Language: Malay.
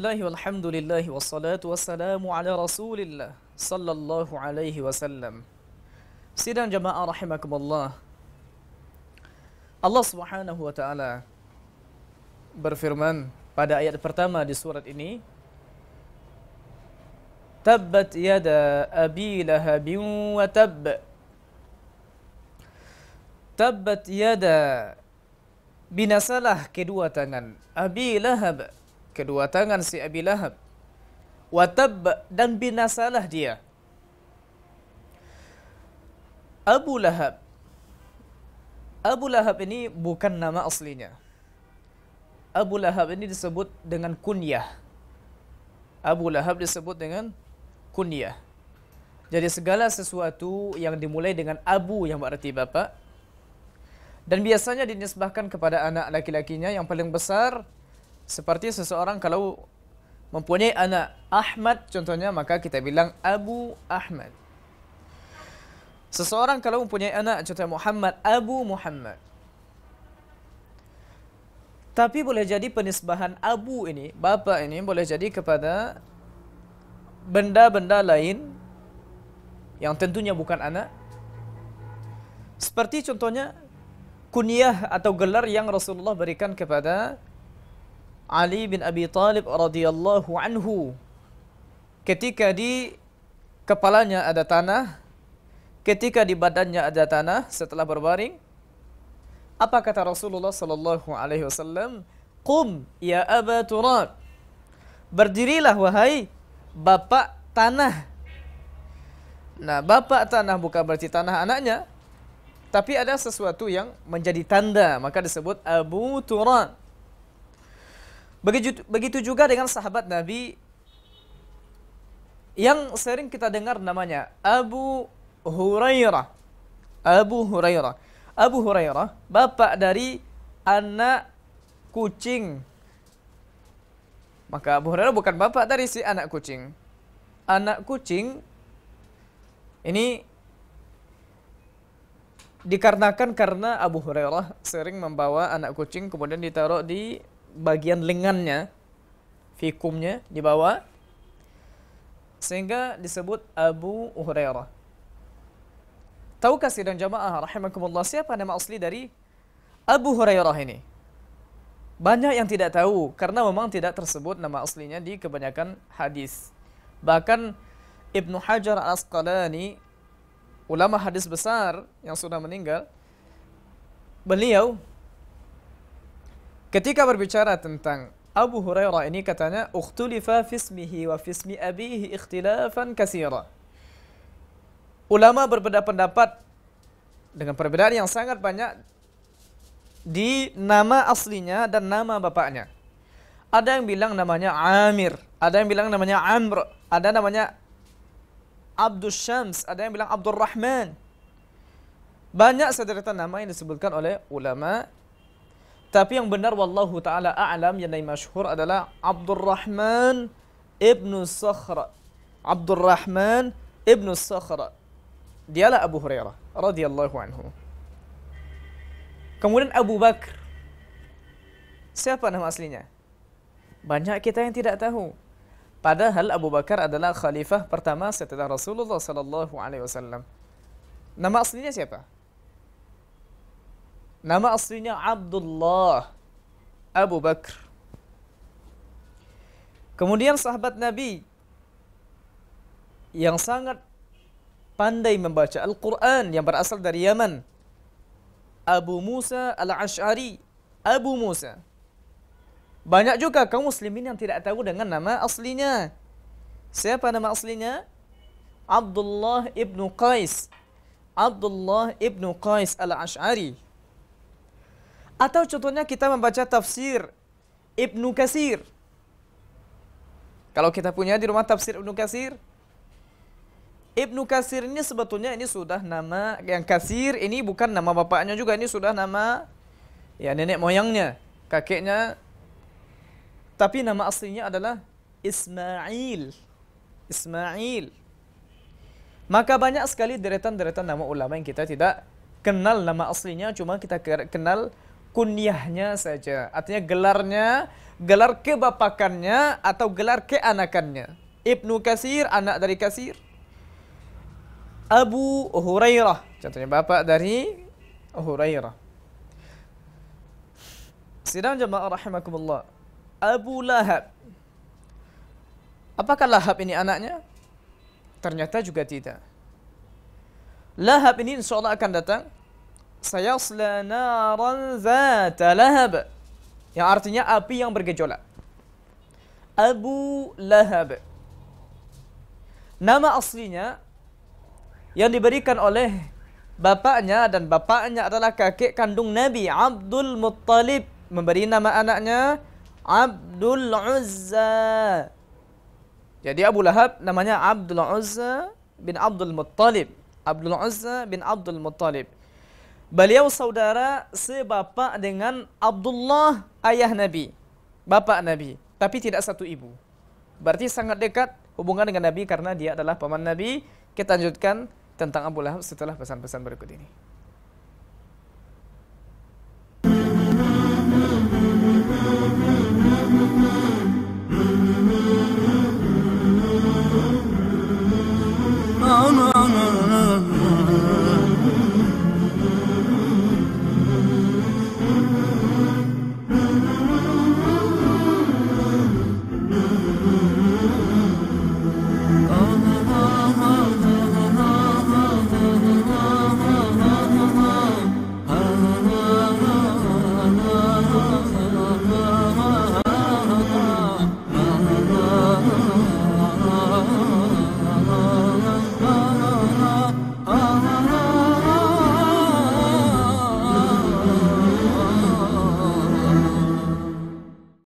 Bismillahi walhamdulillahi wassalatu wassalamu ala rasulillah sallallahu alaihi wasallam. Sidang jamaah rahimakumullah, Allah subhanahu wa ta'ala berfirman pada ayat pertama di surat ini, Tabbat yada abi lahabin wa tabb. Tabbat yada, binasalah kedua tangan Abi Lahab, kedua tangan si Abi Lahab, wa tabb, dan binasalah dia. Abu Lahab, Abu Lahab ini bukan nama aslinya. Abu Lahab ini disebut dengan kunyah. Abu Lahab disebut dengan kunyah. Jadi segala sesuatu yang dimulai dengan Abu yang berarti bapa, dan biasanya dinisbahkan kepada anak laki-lakinya yang paling besar. Seperti seseorang kalau mempunyai anak Ahmad contohnya, maka kita bilang Abu Ahmad. Seseorang kalau mempunyai anak contohnya Muhammad, Abu Muhammad. Tapi boleh jadi penisbahan Abu ini, bapa ini, boleh jadi kepada benda-benda lain yang tentunya bukan anak. Seperti contohnya kunyah atau gelar yang Rasulullah berikan kepada Ali bin Abi Thalib radhiyallahu anhu ketika di kepalanya ada tanah, ketika di badannya ada tanah setelah berbaring. Apa kata Rasulullah sallallahu alaihi wasallam? Qum ya Aba Turab, berdirilah wahai bapak tanah. Nah, bapak tanah bukan berarti tanah anaknya, tapi ada sesuatu yang menjadi tanda, maka disebut Abu Turab. Begitu juga dengan sahabat Nabi yang sering kita dengar namanya Abu Hurairah. Abu Hurairah. Abu Hurairah, bapak dari anak kucing. Maka Abu Hurairah bukan bapak dari si anak kucing. Anak kucing ini dikarenakan karena Abu Hurairah sering membawa anak kucing kemudian ditaruh di bagian lengannya, fikumnya di bawah, sehingga disebut Abu Hurairah. Tahukah sidang jamaah rahimakumullah siapa nama asli dari Abu Hurairah ini? Banyak yang tidak tahu karena memang tidak tersebut nama aslinya di kebanyakan hadis. Bahkan Ibnu Hajar Al-Asqalani, ulama hadis besar yang sudah meninggal, beliau ketika berbicara tentang Abu Hurairah ini katanya, "Ukhtulifa fismihi wa fismi abihi ikhtilafan katsira." Ulama berbeda pendapat dengan perbedaan yang sangat banyak di nama aslinya dan nama bapaknya. Ada yang bilang namanya Amir, ada yang bilang namanya Amr, ada namanya Abdus Syams, ada yang bilang Abdul Rahman. Banyak sederetan nama yang disebutkan oleh ulama. Tapi yang benar wallahu ta'ala a'lam, yang masyhur adalah Abdul Rahman ibnu Sakhra. Abdul Rahman ibnu Sakhra, dialah Abu Hurairah radhiyallahu anhu. Kemudian Abu Bakar, siapa nama aslinya? Banyak kita yang tidak tahu. Padahal Abu Bakar adalah khalifah pertama setelah Rasulullah sallallahu alaihi wasallam. Nama aslinya siapa? Nama aslinya Abdullah Abu Bakar. Kemudian sahabat Nabi yang sangat pandai membaca Al-Quran yang berasal dari Yaman, Abu Musa Al-Ash'ari. Abu Musa. Banyak juga kaum muslimin yang tidak tahu dengan nama aslinya. Siapa nama aslinya? Abdullah ibnu Qais. Abdullah ibnu Qais Al-Ash'ari. Atau contohnya kita membaca tafsir Ibnu Katsir. Kalau kita punya di rumah tafsir Ibnu Katsir, Ibnu Katsir ini sebetulnya ini sudah nama yang Katsir ini bukan nama bapaknya juga, ini sudah nama ya nenek moyangnya, kakeknya. Tapi nama aslinya adalah Ismail. Ismail. Maka banyak sekali deretan-deretan nama ulama yang kita tidak kenal nama aslinya, cuma kita kenal kunyahnya saja. Artinya gelarnya, gelar kebapakannya atau gelar keanakannya. Ibnu Katsir, anak dari Katsir. Abu Hurairah, contohnya bapak dari Hurairah. Sidang jemaah rahimakumullah. Abu Lahab. Apakah Lahab ini anaknya? Ternyata juga tidak. Lahab ini insyaallah akan datang. Sayasla naran zata lahab. Yang artinya api yang bergejolak. Abu Lahab. Nama aslinya yang diberikan oleh bapaknya, dan bapaknya adalah kakek kandung Nabi Abdul Muttalib, memberi nama anaknya Abdul Uzza. Jadi Abu Lahab namanya Abdul Uzza bin Abdul Muttalib. Abdul Uzza bin Abdul Muttalib. Beliau saudara sebapak dengan Abdullah, ayah Nabi, bapak Nabi, tapi tidak satu ibu. Berarti sangat dekat hubungan dengan Nabi karena dia adalah paman Nabi. Kita lanjutkan tentang Abu Lahab setelah pesan-pesan berikut ini.